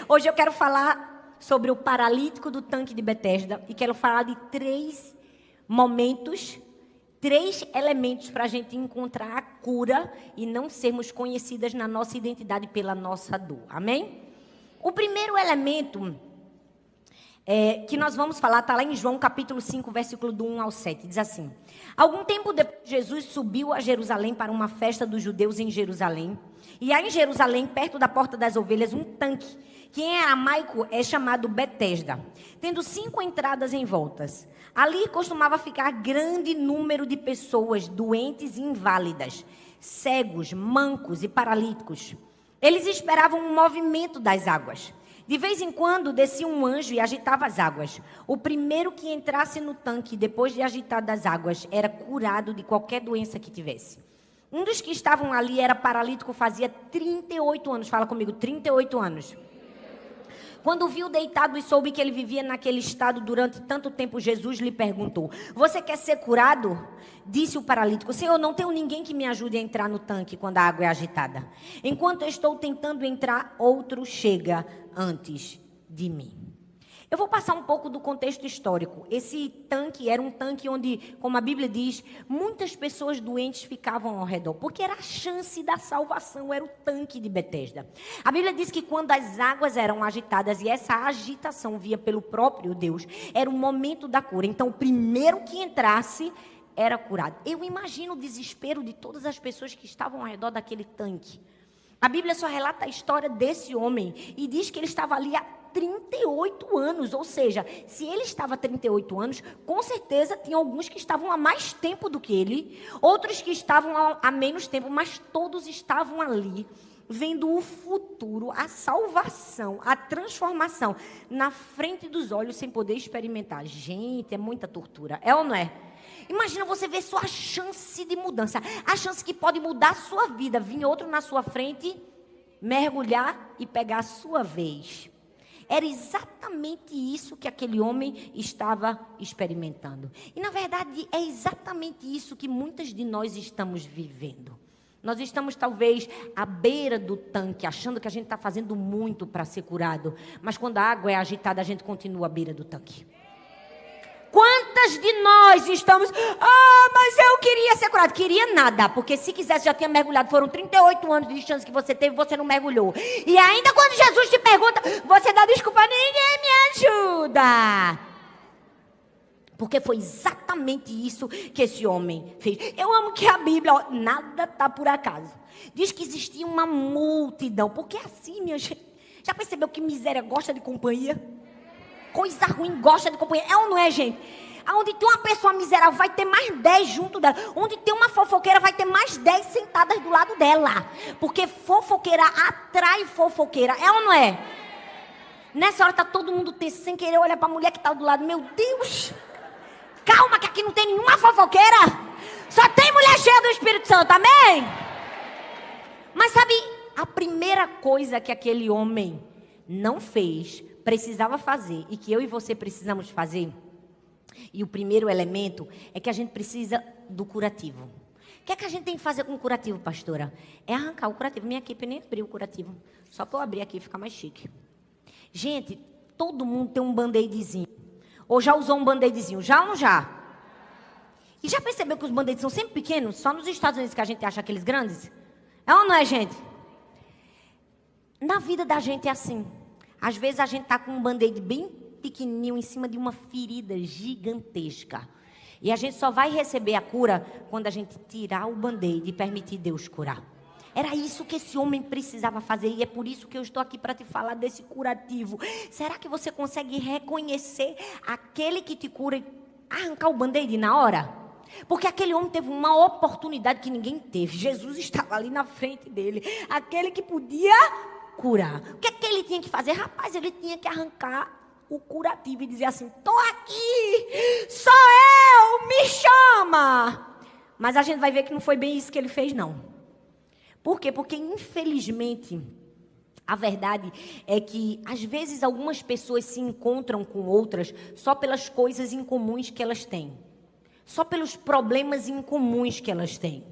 Hoje eu quero falar sobre o paralítico do tanque de Betesda e quero falar de 3 momentos, 3 elementos para a gente encontrar a cura e não sermos conhecidas na nossa identidade pela nossa dor. Amém? O primeiro elemento que nós vamos falar está lá em João capítulo 5, versículo do 1 ao 7. Diz assim: Algum tempo depois, Jesus subiu a Jerusalém para uma festa dos judeus em Jerusalém. E há em Jerusalém, perto da porta das ovelhas, um tanque, que em aramaico é chamado Betesda, tendo 5 entradas em voltas. Ali costumava ficar grande número de pessoas doentes e inválidas, cegos, mancos e paralíticos. Eles esperavam um movimento das águas. De vez em quando descia um anjo e agitava as águas. O primeiro que entrasse no tanque, depois de agitadas as águas, era curado de qualquer doença que tivesse. Um dos que estavam ali era paralítico, fazia 38 anos. Fala comigo, 38 anos. Quando o viu deitado e soube que ele vivia naquele estado durante tanto tempo, Jesus lhe perguntou: Você quer ser curado? Disse o paralítico: Senhor, não tenho ninguém que me ajude a entrar no tanque quando a água é agitada. Enquanto eu estou tentando entrar, outro chega antes de mim. Eu vou passar um pouco do contexto histórico. Esse tanque era um tanque onde, como a Bíblia diz, muitas pessoas doentes ficavam ao redor, porque era a chance da salvação, era o tanque de Betesda. A Bíblia diz que quando as águas eram agitadas, e essa agitação via pelo próprio Deus, era o momento da cura. Então, o primeiro que entrasse era curado. Eu imagino o desespero de todas as pessoas que estavam ao redor daquele tanque. A Bíblia só relata a história desse homem e diz que ele estava ali há 38 anos, ou seja, se ele estava há 38 anos, com certeza tinha alguns que estavam há mais tempo do que ele, outros que estavam há menos tempo, mas todos estavam ali, vendo o futuro, a salvação, a transformação, na frente dos olhos, sem poder experimentar. Gente, é muita tortura, é ou não é? Imagina você ver sua chance de mudança, a chance que pode mudar a sua vida, vir outro na sua frente, mergulhar e pegar a sua vez. Era exatamente isso que aquele homem estava experimentando. E na verdade é exatamente isso que muitas de nós estamos vivendo. Nós estamos talvez à beira do tanque, achando que a gente está fazendo muito para ser curado. Mas quando a água é agitada, a gente continua à beira do tanque. Quantas de nós estamos... mas eu queria ser curado. Queria nada, porque se quisesse já tinha mergulhado. Foram 38 anos de chance que você teve, você não mergulhou. E ainda quando Jesus te pergunta, você dá desculpa, ninguém me ajuda. Porque foi exatamente isso que esse homem fez. Eu amo que a Bíblia, nada está por acaso. Diz que existia uma multidão. Porque assim, minha gente, já percebeu que miséria gosta de companhia? Coisa ruim gosta de companhia. É ou não é, gente? Onde tem uma pessoa miserável, vai ter mais 10 junto dela. Onde tem uma fofoqueira, vai ter mais 10 sentadas do lado dela. Porque fofoqueira atrai fofoqueira. É ou não é? Nessa hora está todo mundo tenso, sem querer olhar para a mulher que está do lado. Meu Deus! Calma, que aqui não tem nenhuma fofoqueira. Só tem mulher cheia do Espírito Santo, amém? Mas sabe, a primeira coisa que aquele homem não fez, precisava fazer, e que eu e você precisamos fazer, e o primeiro elemento é que a gente precisa do curativo. O que é que a gente tem que fazer com o curativo, pastora? É arrancar o curativo. Minha equipe nem abriu o curativo, só para eu abrir aqui fica mais chique. Gente, todo mundo tem um band-aidzinho, ou já usou um band-aidzinho, já ou não já? E já percebeu que os band-aids são sempre pequenos? Só nos Estados Unidos que a gente acha aqueles grandes? É ou não é, gente? Na vida da gente é assim. Às vezes a gente está com um band-aid bem pequenininho em cima de uma ferida gigantesca. E a gente só vai receber a cura quando a gente tirar o band-aid e permitir Deus curar. Era isso que esse homem precisava fazer. E é por isso que eu estou aqui para te falar desse curativo. Será que você consegue reconhecer aquele que te cura e arrancar o band-aid na hora? Porque aquele homem teve uma oportunidade que ninguém teve. Jesus estava ali na frente dele. Aquele que podia curar. O que é que ele tinha que fazer? Rapaz, ele tinha que arrancar o curativo e dizer assim: tô aqui, sou eu, me chama. Mas a gente vai ver que não foi bem isso que ele fez, não. Por quê? Porque infelizmente a verdade é que às vezes algumas pessoas se encontram com outras só pelas coisas incomuns que elas têm, só pelos problemas incomuns que elas têm.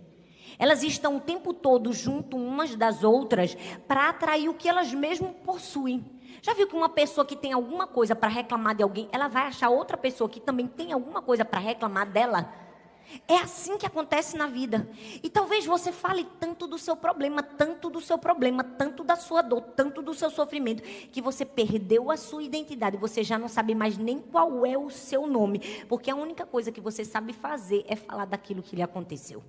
Elas estão o tempo todo junto umas das outras para atrair o que elas mesmas possuem. Já viu que uma pessoa que tem alguma coisa para reclamar de alguém, ela vai achar outra pessoa que também tem alguma coisa para reclamar dela? É assim que acontece na vida. E talvez você fale tanto do seu problema, tanto do seu problema, tanto da sua dor, tanto do seu sofrimento, que você perdeu a sua identidade. Você já não sabe mais nem qual é o seu nome. Porque a única coisa que você sabe fazer é falar daquilo que lhe aconteceu.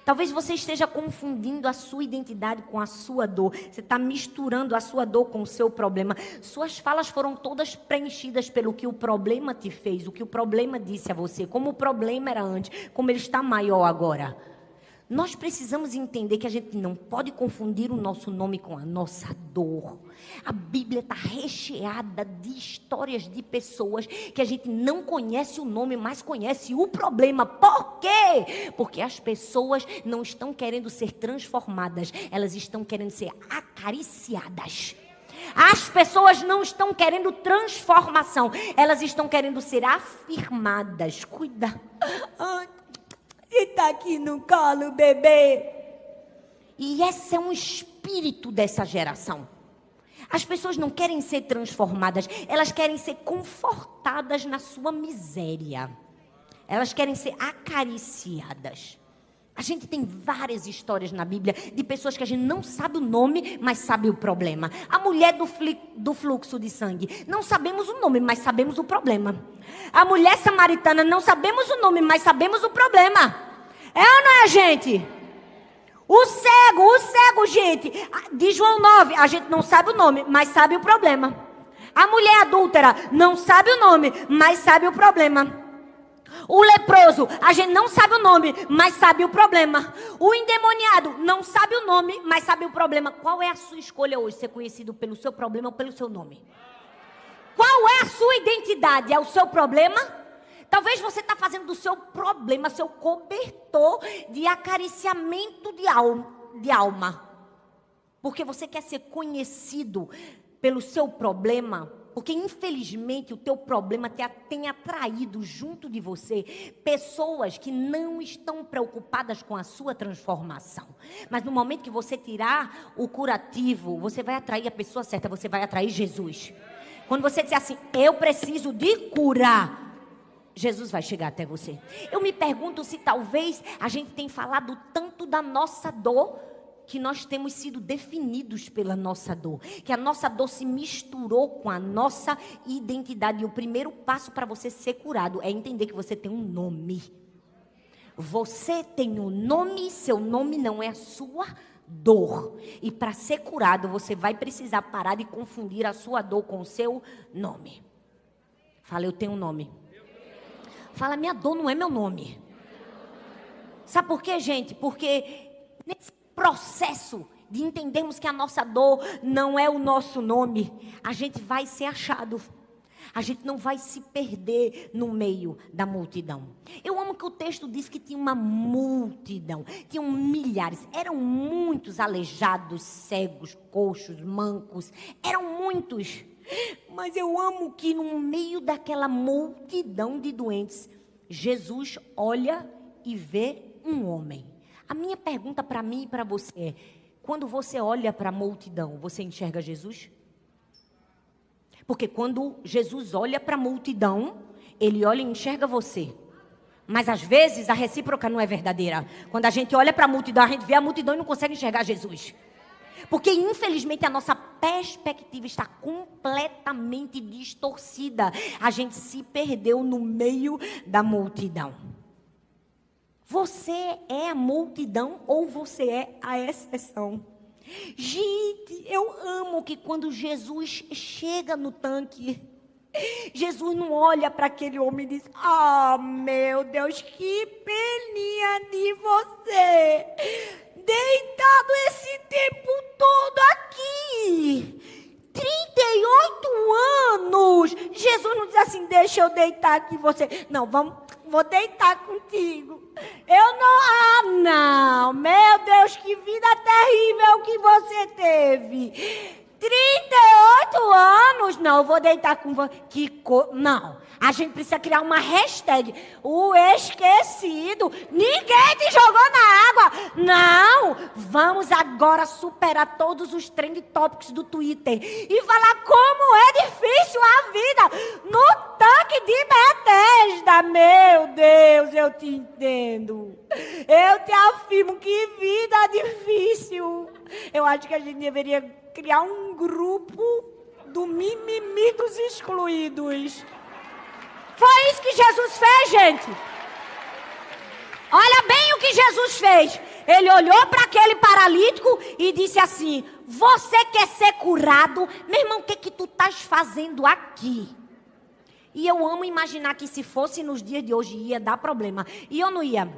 Talvez você esteja confundindo a sua identidade com a sua dor. Você está misturando a sua dor com o seu problema. Suas falas foram todas preenchidas pelo que o problema te fez, o que o problema disse a você, como o problema era antes, como ele está maior agora. Nós precisamos entender que a gente não pode confundir o nosso nome com a nossa dor. A Bíblia está recheada de histórias de pessoas que a gente não conhece o nome, mas conhece o problema. Por quê? Porque as pessoas não estão querendo ser transformadas, elas estão querendo ser acariciadas. As pessoas não estão querendo transformação, elas estão querendo ser afirmadas. Cuida. E tá aqui no colo, bebê. E esse é um espírito dessa geração. As pessoas não querem ser transformadas, elas querem ser confortadas na sua miséria. Elas querem ser acariciadas. A gente tem várias histórias na Bíblia de pessoas que a gente não sabe o nome, mas sabe o problema. A mulher do fluxo de sangue. Não sabemos o nome, mas sabemos o problema. A mulher samaritana, não sabemos o nome, mas sabemos o problema. É ou não é, gente? O cego, gente. De João 9, a gente não sabe o nome, mas sabe o problema. A mulher adúltera não sabe o nome, mas sabe o problema. O leproso, a gente não sabe o nome, mas sabe o problema. O endemoniado não sabe o nome, mas sabe o problema. Qual é a sua escolha hoje? Ser conhecido pelo seu problema ou pelo seu nome? Qual é a sua identidade? É o seu problema? Talvez você está fazendo do seu problema, seu cobertor de acariciamento de alma. Porque você quer ser conhecido pelo seu problema. Porque, infelizmente, o teu problema tem atraído junto de você pessoas que não estão preocupadas com a sua transformação. Mas no momento que você tirar o curativo, você vai atrair a pessoa certa, você vai atrair Jesus. Quando você disser assim, eu preciso de cura, Jesus vai chegar até você. Eu me pergunto se talvez a gente tenha falado tanto da nossa dor, que nós temos sido definidos pela nossa dor, que a nossa dor se misturou com a nossa identidade. E o primeiro passo para você ser curado é entender que você tem um nome. Você tem um nome, seu nome não é a sua dor. E para ser curado, você vai precisar parar de confundir a sua dor com o seu nome. Fala, eu tenho um nome. Fala, minha dor não é meu nome. Sabe por quê, gente? Porque nesse processo de entendermos que a nossa dor não é o nosso nome, a gente vai ser achado. A gente não vai se perder no meio da multidão. Eu amo que o texto diz que tinha uma multidão. Tinham milhares. Eram muitos aleijados, cegos, coxos, mancos. Eram muitos. Mas eu amo que no meio daquela multidão de doentes, Jesus olha e vê um homem. A minha pergunta para mim e para você é, quando você olha para a multidão, você enxerga Jesus? Porque quando Jesus olha para a multidão, ele olha e enxerga você. Mas às vezes a recíproca não é verdadeira. Quando a gente olha para a multidão, a gente vê a multidão e não consegue enxergar Jesus. Porque infelizmente a nossa perspectiva está completamente distorcida. A gente se perdeu no meio da multidão. Você é a multidão ou você é a exceção? Gente, eu amo que quando Jesus chega no tanque, Jesus não olha para aquele homem e diz, meu Deus, que peninha de você, deitado esse tempo todo aqui, 38 anos, Jesus não diz assim, deixa eu deitar aqui você, não, vou deitar contigo. Não, meu Deus, que vida terrível que você teve. 38 anos, não, eu vou deitar com você. Não, a gente precisa criar uma hashtag. O esquecido. Ninguém te jogou na água. Não, vamos agora superar todos os trend topics do Twitter e falar como é difícil a vida no tanque de Betesda. Meu Deus, eu te entendo. Eu te afirmo que vida difícil. Eu acho que a gente deveria criar um grupo do mimimi dos excluídos. Foi isso que Jesus fez, gente. Olha bem o que Jesus fez. Ele olhou para aquele paralítico e disse assim: você quer ser curado? Meu irmão, o que tu estás fazendo aqui? E eu amo imaginar que se fosse nos dias de hoje ia dar problema. E eu não ia.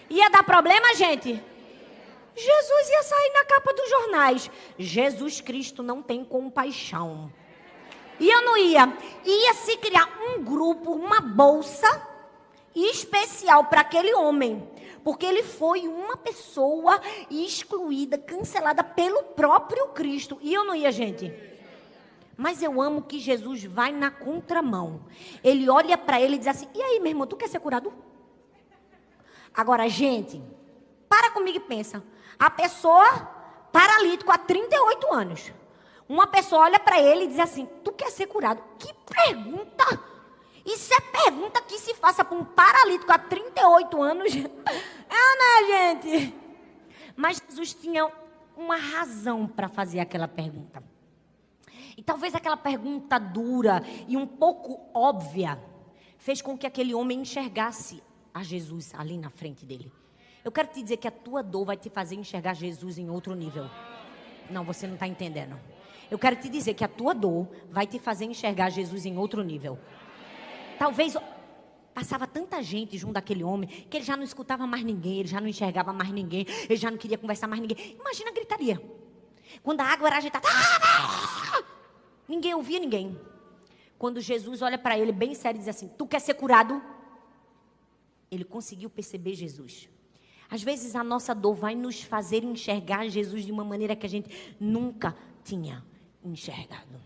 Ia dar problema, gente? Jesus ia sair na capa dos jornais. Jesus Cristo não tem compaixão. E eu não ia. Ia se criar um grupo, uma bolsa especial para aquele homem. Porque ele foi uma pessoa excluída, cancelada pelo próprio Cristo. E eu não ia, gente. Mas eu amo que Jesus vai na contramão. Ele olha para ele e diz assim: e aí, meu irmão, tu quer ser curado? Agora, gente, para comigo e pensa. A pessoa paralítico há 38 anos. Uma pessoa olha para ele e diz assim: tu quer ser curado? Que pergunta! Isso é pergunta que se faça para um paralítico há 38 anos. É, né, gente? Mas Jesus tinha uma razão para fazer aquela pergunta. E talvez aquela pergunta dura e um pouco óbvia fez com que aquele homem enxergasse a Jesus ali na frente dele. Eu quero te dizer que a tua dor vai te fazer enxergar Jesus em outro nível. Não, você não está entendendo. Eu quero te dizer que a tua dor vai te fazer enxergar Jesus em outro nível. Talvez passava tanta gente junto daquele homem que ele já não escutava mais ninguém, ele já não enxergava mais ninguém, ele já não queria conversar mais ninguém. Imagina a gritaria. Quando a água era agitada, ninguém ouvia ninguém. Quando Jesus olha para ele bem sério e diz assim: tu quer ser curado? Ele conseguiu perceber Jesus. Às vezes a nossa dor vai nos fazer enxergar Jesus de uma maneira que a gente nunca tinha enxergado.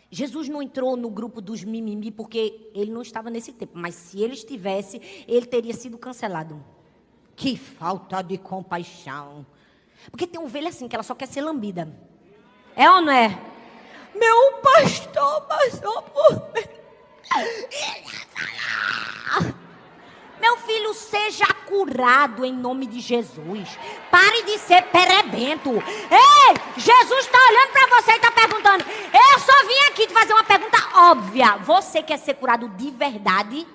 Jesus não entrou no grupo dos mimimi porque ele não estava nesse tempo. Mas se ele estivesse, ele teria sido cancelado. Que falta de compaixão. Porque tem ovelha assim, que ela só quer ser lambida. É ou não é? Meu pastor passou por mim. Meu filho, seja curado em nome de Jesus. Pare de ser perebento. Ei, Jesus está olhando para você e está perguntando: eu só vim aqui te fazer uma pergunta óbvia. Você quer ser curado de verdade?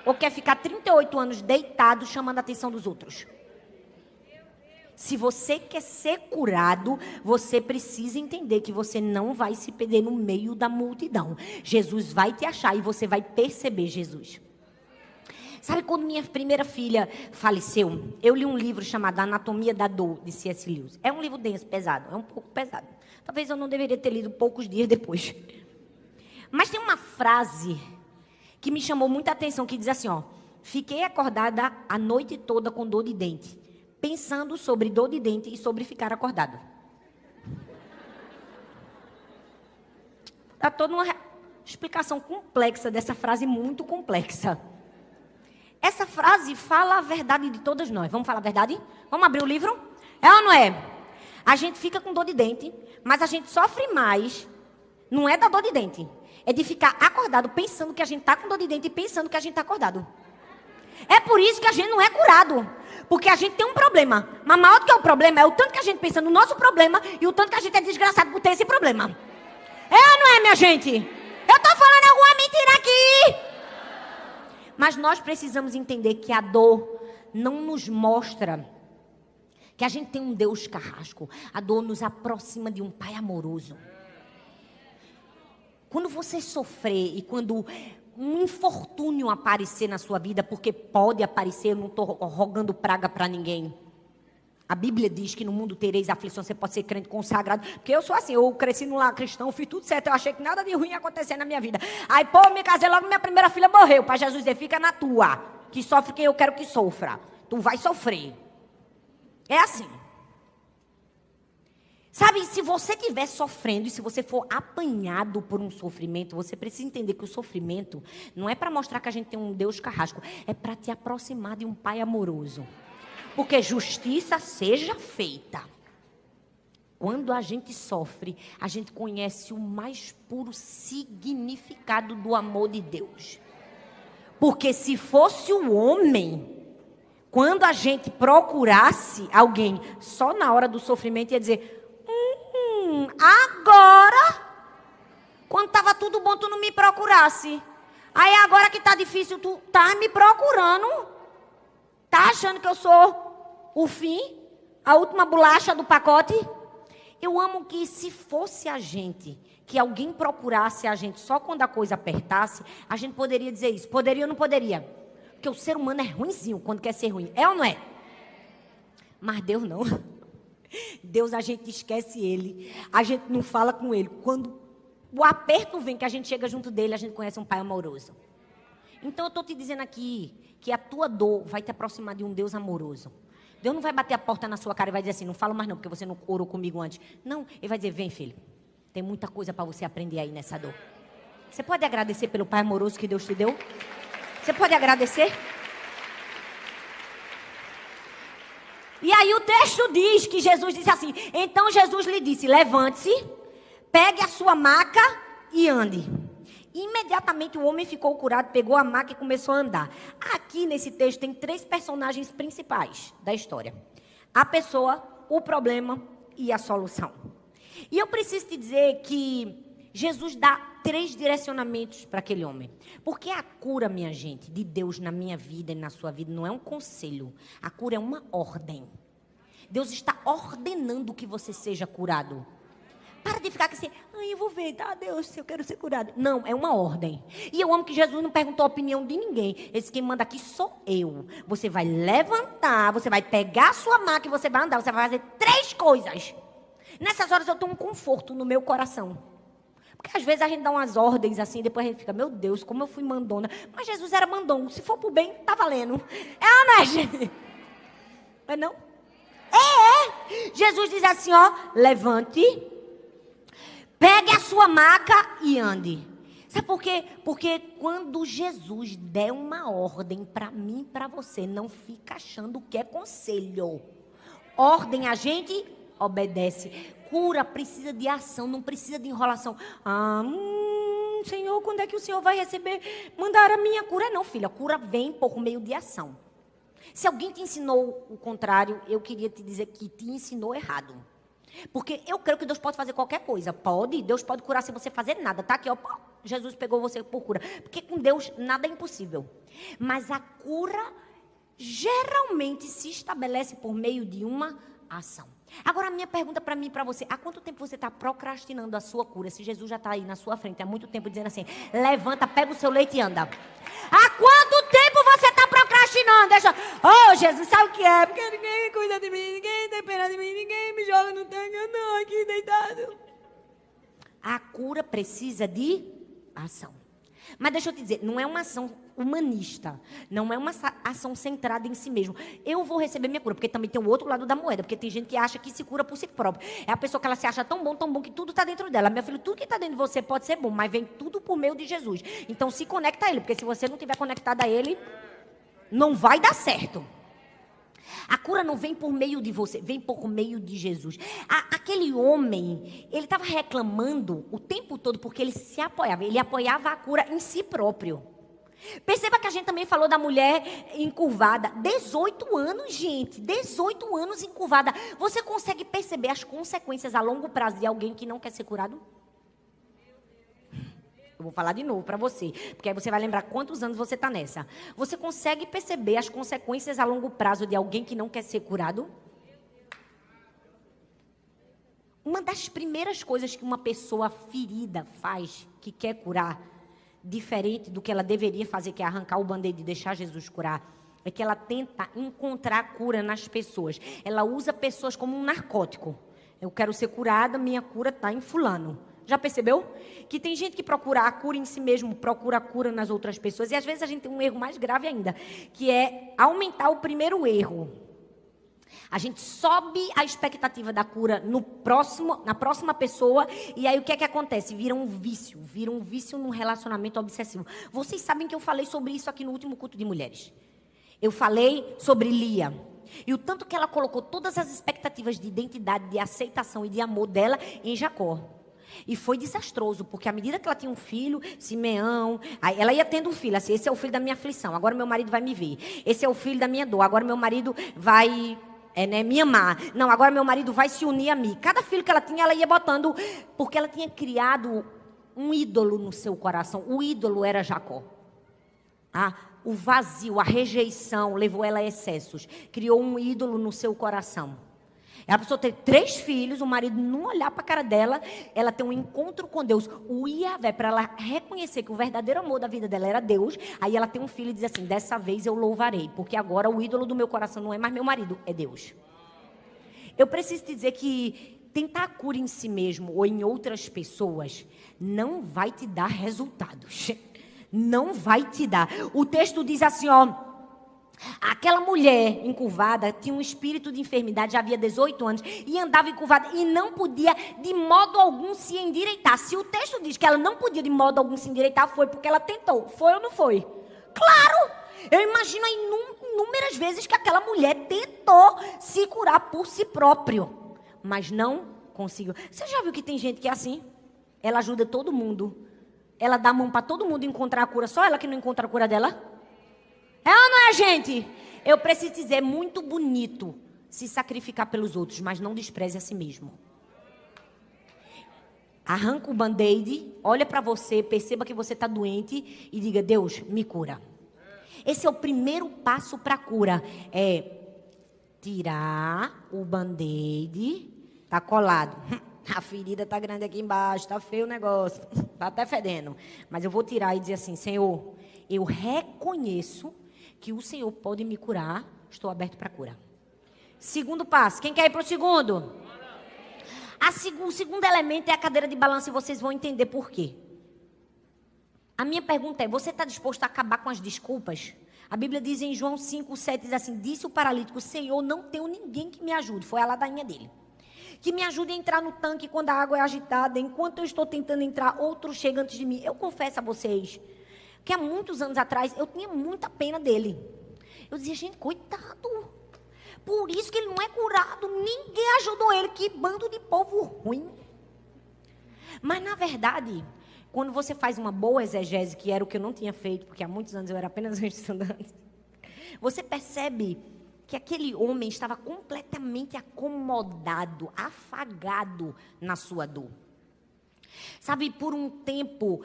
Ou quer ficar 38 anos deitado chamando a atenção dos outros? Se você quer ser curado, você precisa entender que você não vai se perder no meio da multidão. Jesus vai te achar e você vai perceber Jesus. Sabe quando minha primeira filha faleceu? Eu li um livro chamado Anatomia da Dor, de C.S. Lewis. É um livro denso, pesado. É um pouco pesado. Talvez eu não deveria ter lido poucos dias depois. Mas tem uma frase que me chamou muita atenção, que diz assim, ó: fiquei acordada a noite toda com dor de dente, pensando sobre dor de dente e sobre ficar acordado. Dá toda uma explicação complexa dessa frase, muito complexa. Essa frase fala a verdade de todas nós. Vamos falar a verdade? Vamos abrir o livro? É ou não é? A gente fica com dor de dente, mas a gente sofre mais. Não é da dor de dente. É de ficar acordado pensando que a gente está com dor de dente e pensando que a gente está acordado. É por isso que a gente não é curado. Porque a gente tem um problema. Mas maior do que o problema é o tanto que a gente pensa no nosso problema e o tanto que a gente é desgraçado por ter esse problema. É ou não é, minha gente? Eu estou falando alguma mentira aqui. Mas nós precisamos entender que a dor não nos mostra que a gente tem um Deus carrasco. A dor nos aproxima de um Pai amoroso. Quando você sofrer e quando um infortúnio aparecer na sua vida, porque pode aparecer, eu não estou rogando praga para ninguém. A Bíblia diz que no mundo tereis aflição, você pode ser crente consagrado. Porque eu sou assim, eu cresci no lar cristão, fiz tudo certo, eu achei que nada de ruim ia acontecer na minha vida. Aí, pô, me casei logo, minha primeira filha morreu. Para Jesus dizer, fica na tua, que sofre quem eu quero que sofra. Tu vai sofrer. É assim. Sabe, se você estiver sofrendo e se você for apanhado por um sofrimento, você precisa entender que o sofrimento não é para mostrar que a gente tem um Deus carrasco, é para te aproximar de um Pai amoroso. Porque justiça seja feita. Quando a gente sofre, a gente conhece o mais puro significado do amor de Deus. Porque se fosse o homem, quando a gente procurasse alguém só na hora do sofrimento, ia dizer... agora, quando estava tudo bom, tu não me procurasse. Aí agora que está difícil, tu tá me procurando. Tá achando que eu sou o fim? A última bolacha do pacote? Eu amo que se fosse a gente, que alguém procurasse a gente só quando a coisa apertasse, a gente poderia dizer isso. Poderia ou não poderia? Porque o ser humano é ruinzinho quando quer ser ruim. É ou não é? Mas Deus não. Deus, a gente esquece Ele. A gente não fala com Ele. Quando o aperto vem, que a gente chega junto dele, a gente conhece um Pai amoroso. Então eu estou te dizendo aqui que a tua dor vai te aproximar de um Deus amoroso. Deus não vai bater a porta na sua cara e vai dizer assim, não fala mais não, porque você não orou comigo antes. Não, Ele vai dizer, vem filho, tem muita coisa para você aprender aí nessa dor. Você pode agradecer pelo Pai amoroso que Deus te deu? Você pode agradecer? E aí o texto diz que Jesus disse assim, então Jesus lhe disse, levante-se, pegue a sua maca e ande. Imediatamente o homem ficou curado, pegou a maca e começou a andar. Aqui nesse texto tem 3 personagens principais da história. A pessoa, o problema e a solução. E eu preciso te dizer que Jesus dá 3 direcionamentos para aquele homem. Porque a cura, minha gente, de Deus na minha vida e na sua vida não é um conselho. A cura é uma ordem. Deus está ordenando que você seja curado. Para de ficar assim, eu vou ver, tá, Deus, se eu quero ser curado. Não, é uma ordem. E eu amo que Jesus não perguntou a opinião de ninguém. Ele disse, quem manda aqui sou eu. Você vai levantar, você vai pegar a sua maca e você vai andar. Você vai fazer 3 coisas. Nessas horas eu tenho um conforto no meu coração. Porque às vezes a gente dá umas ordens assim, depois a gente fica, meu Deus, como eu fui mandona. Mas Jesus era mandão. Se for pro bem, tá valendo. É ou não é, gente? É não? É. Jesus diz assim, ó, levante, pegue a sua maca e ande. Sabe por quê? Porque quando Jesus der uma ordem para mim e para você, não fica achando que é conselho. Ordem a gente obedece. Cura precisa de ação, não precisa de enrolação. Senhor, quando é que o Senhor vai receber? Mandar a minha cura? Não, filha, a cura vem por meio de ação. Se alguém te ensinou o contrário, eu queria te dizer que te ensinou errado. Porque eu creio que Deus pode fazer qualquer coisa. Pode, Deus pode curar sem você fazer nada. Tá aqui, ó, Jesus pegou você por cura. Porque com Deus nada é impossível. Mas a cura geralmente se estabelece por meio de uma ação. Agora a minha pergunta para mim e para você, há quanto tempo você está procrastinando a sua cura? Se Jesus já está aí na sua frente há muito tempo dizendo assim, levanta, pega o seu leite e anda. Há quanto tempo você está procrastinando? Jesus, sabe o que é? Porque ninguém cuida de mim, ninguém tem pena de mim, ninguém me joga no tanque, eu não aqui deitado. A cura precisa de ação. Mas deixa eu te dizer, não é uma ação humanista, não é uma ação centrada em si mesmo. Eu vou receber minha cura, porque também tem o outro lado da moeda, porque tem gente que acha que se cura por si próprio. É a pessoa que ela se acha tão bom que tudo está dentro dela. Meu filho, tudo que está dentro de você pode ser bom, mas vem tudo por meio de Jesus. Então se conecta a Ele, porque se você não estiver conectado a Ele, não vai dar certo. A cura não vem por meio de você, vem por meio de Jesus. Aquele homem, ele estava reclamando o tempo todo porque ele se apoiava. Ele apoiava a cura em si próprio. Perceba que a gente também falou da mulher encurvada. 18 anos, gente. 18 anos encurvada. Você consegue perceber as consequências a longo prazo de alguém que não quer ser curado? Eu vou falar de novo para você, porque aí você vai lembrar quantos anos você está nessa. Você consegue perceber as consequências a longo prazo de alguém que não quer ser curado? Uma das primeiras coisas que uma pessoa ferida faz, que quer curar, diferente do que ela deveria fazer, que é arrancar o band-aid e deixar Jesus curar, é que ela tenta encontrar cura nas pessoas. Ela usa pessoas como um narcótico. Eu quero ser curada, minha cura está em fulano. Já percebeu? Que tem gente que procura a cura em si mesmo, procura a cura nas outras pessoas. E às vezes a gente tem um erro mais grave ainda, que é aumentar o primeiro erro. A gente sobe a expectativa da cura na próxima pessoa, e aí o que é que acontece? Vira um vício num relacionamento obsessivo. Vocês sabem que eu falei sobre isso aqui no último culto de mulheres. Eu falei sobre Lia. E o tanto que ela colocou todas as expectativas de identidade, de aceitação e de amor dela em Jacó. E foi desastroso, porque à medida que ela tinha um filho, Simeão, aí ela ia tendo um filho, assim, esse é o filho da minha aflição, agora meu marido vai me ver. Esse é o filho da minha dor, agora meu marido vai me amar. Não, agora meu marido vai se unir a mim. Cada filho que ela tinha, ela ia botando, porque ela tinha criado um ídolo no seu coração. O ídolo era Jacó. O vazio, a rejeição levou ela a excessos. Criou um ídolo no seu coração. Ela precisou ter 3 filhos, o marido não olhar para a cara dela, ela ter um encontro com Deus, o Iavé, para ela reconhecer que o verdadeiro amor da vida dela era Deus. Aí ela tem um filho e diz assim: dessa vez eu louvarei, porque agora o ídolo do meu coração não é mais meu marido, é Deus. Eu preciso te dizer que tentar a cura em si mesmo ou em outras pessoas não vai te dar resultados. Não vai te dar. O texto diz assim, aquela mulher encurvada tinha um espírito de enfermidade, já havia 18 anos, e andava encurvada e não podia de modo algum se endireitar. Se o texto diz que ela não podia de modo algum se endireitar, foi porque ela tentou. Foi ou não foi? Claro! Eu imagino inúmeras vezes que aquela mulher tentou se curar por si próprio, mas não conseguiu. Você já viu que tem gente que é assim? Ela ajuda todo mundo. Ela dá a mão para todo mundo encontrar a cura, só ela que não encontra a cura dela? É ou não é, gente? Eu preciso dizer, é muito bonito se sacrificar pelos outros, mas não despreze a si mesmo. Arranca o band-aid, olha para você, perceba que você está doente e diga: Deus, me cura. Esse é o primeiro passo para a cura. É tirar o band-aid, está colado. A ferida está grande aqui embaixo, está feio o negócio, está até fedendo. Mas eu vou tirar e dizer assim: Senhor, eu reconheço que o Senhor pode me curar, estou aberto para a cura. Segundo passo, quem quer ir para o segundo? O segundo elemento é a cadeira de balanço e vocês vão entender por quê. A minha pergunta é: você está disposto a acabar com as desculpas? A Bíblia diz em João 5:7, diz assim: disse o paralítico: Senhor, não tenho ninguém que me ajude. Foi a ladainha dele. Que me ajude a entrar no tanque quando a água é agitada. Enquanto eu estou tentando entrar, outro chega antes de mim. Eu confesso a vocês que há muitos anos atrás eu tinha muita pena dele. Eu dizia: gente, coitado. Por isso que ele não é curado. Ninguém ajudou ele. Que bando de povo ruim. Mas na verdade, quando você faz uma boa exegese, que era o que eu não tinha feito, porque há muitos anos eu era apenas um estudante, você percebe que aquele homem estava completamente acomodado, afagado na sua dor. Sabe, por um tempo,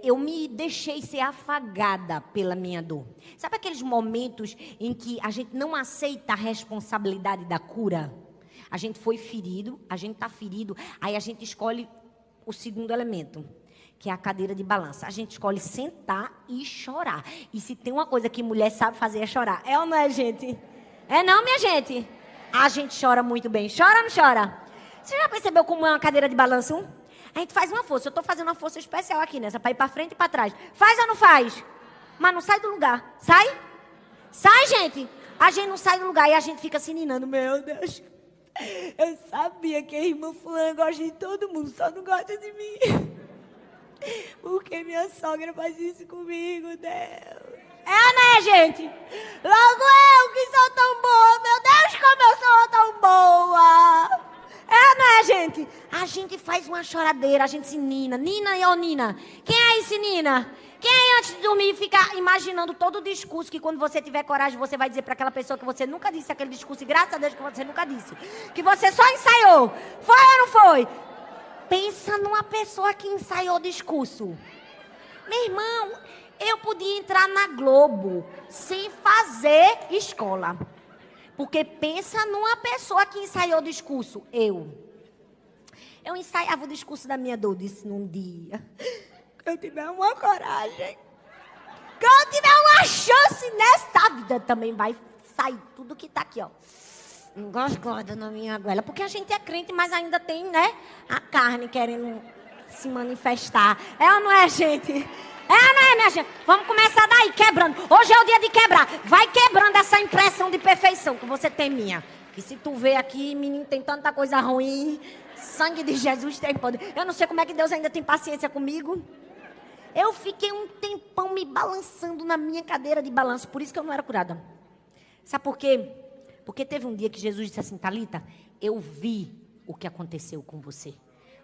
eu me deixei ser afagada pela minha dor. Sabe aqueles momentos em que a gente não aceita a responsabilidade da cura? A gente foi ferido, a gente está ferido, aí a gente escolhe o segundo elemento, que é a cadeira de balança. A gente escolhe sentar e chorar. E se tem uma coisa que mulher sabe fazer é chorar. É ou não é, gente? É não, minha gente? A gente chora muito bem. Chora ou não chora? Você já percebeu como é uma cadeira de balanço? A gente faz uma força. Eu estou fazendo uma força especial aqui nessa, para ir para frente e para trás. Faz ou não faz? Mas não sai do lugar. Sai? Sai, gente. A gente não sai do lugar e a gente fica se ninando. Meu Deus. Eu sabia que a irmã fulana gosta de todo mundo, só não gosta de mim. Porque minha sogra faz isso comigo, Deus. É, né, gente? Logo eu que sou tão boa. Meu Deus, como eu sou tão boa. É, né, gente? A gente faz uma choradeira, a gente se nina. Nina e ô Nina. Quem aí se nina? Quem aí antes de dormir fica imaginando todo o discurso que quando você tiver coragem você vai dizer para aquela pessoa que você nunca disse aquele discurso. E graças a Deus que você nunca disse. Que você só ensaiou. Foi ou não foi? Pensa numa pessoa que ensaiou o discurso. Meu irmão, eu podia entrar na Globo sem fazer escola. Porque pensa numa pessoa que ensaiou o discurso. Eu ensaiava o discurso da minha dor. Disse num dia: que eu tiver uma coragem, que eu tiver uma chance nessa vida, também vai sair tudo que tá aqui, ó. Engosgada na minha goela. Porque a gente é crente, mas ainda tem, né, a carne querendo se manifestar. É ou não é, gente? É ou não Amém, minha gente? Vamos começar daí, quebrando. Hoje é o dia de quebrar. Vai quebrando essa impressão de perfeição que você tem minha. Que se tu vê aqui, menino, tem tanta coisa ruim. Sangue de Jesus tem poder. Eu não sei como é que Deus ainda tem paciência comigo. Eu fiquei um tempão me balançando na minha cadeira de balanço. Por isso que eu não era curada. Sabe por quê? Porque teve um dia que Jesus disse assim, Thalita, eu vi o que aconteceu com você.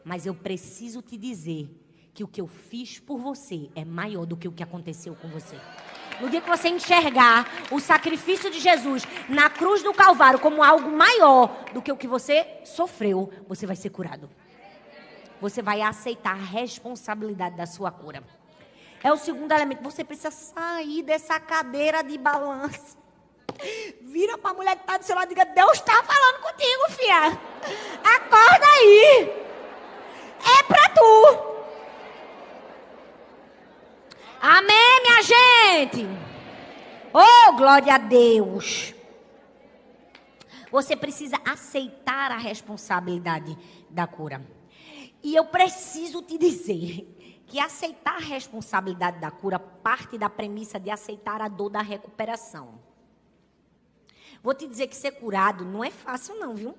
Mas eu preciso te dizer que o que eu fiz por você é maior do que o que aconteceu com você. No dia que você enxergar o sacrifício de Jesus na cruz do Calvário como algo maior do que o que você sofreu, você vai ser curado. Você vai aceitar a responsabilidade da sua cura. É o segundo elemento. Você precisa sair dessa cadeira de balanço. Vira para a mulher que está do seu lado e diga, Deus está falando contigo, filha. Acorda aí. É para tu. Amém, minha gente? Oh, glória a Deus. Você precisa aceitar a responsabilidade da cura. E eu preciso te dizer que aceitar a responsabilidade da cura parte da premissa de aceitar a dor da recuperação. Vou te dizer que ser curado não é fácil não, viu?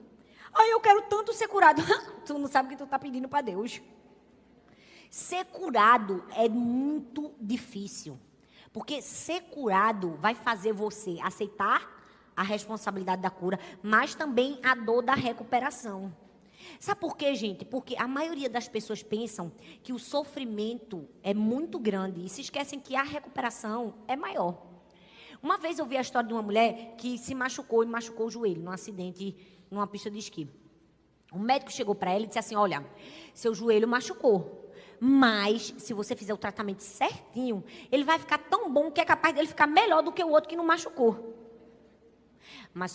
Ai, eu quero tanto ser curado. Tu não sabe o que tu está pedindo para Deus. Ser curado é muito difícil. Porque ser curado vai fazer você aceitar a responsabilidade da cura, mas também a dor da recuperação. Sabe por quê, gente? Porque a maioria das pessoas pensam que o sofrimento é muito grande e se esquecem que a recuperação é maior. Uma vez eu vi a história de uma mulher que se machucou e machucou o joelho num acidente numa pista de esqui. O médico chegou para ela e disse assim, olha, seu joelho machucou, mas se você fizer o tratamento certinho, ele vai ficar tão bom que é capaz dele ficar melhor do que o outro que não machucou. Mas só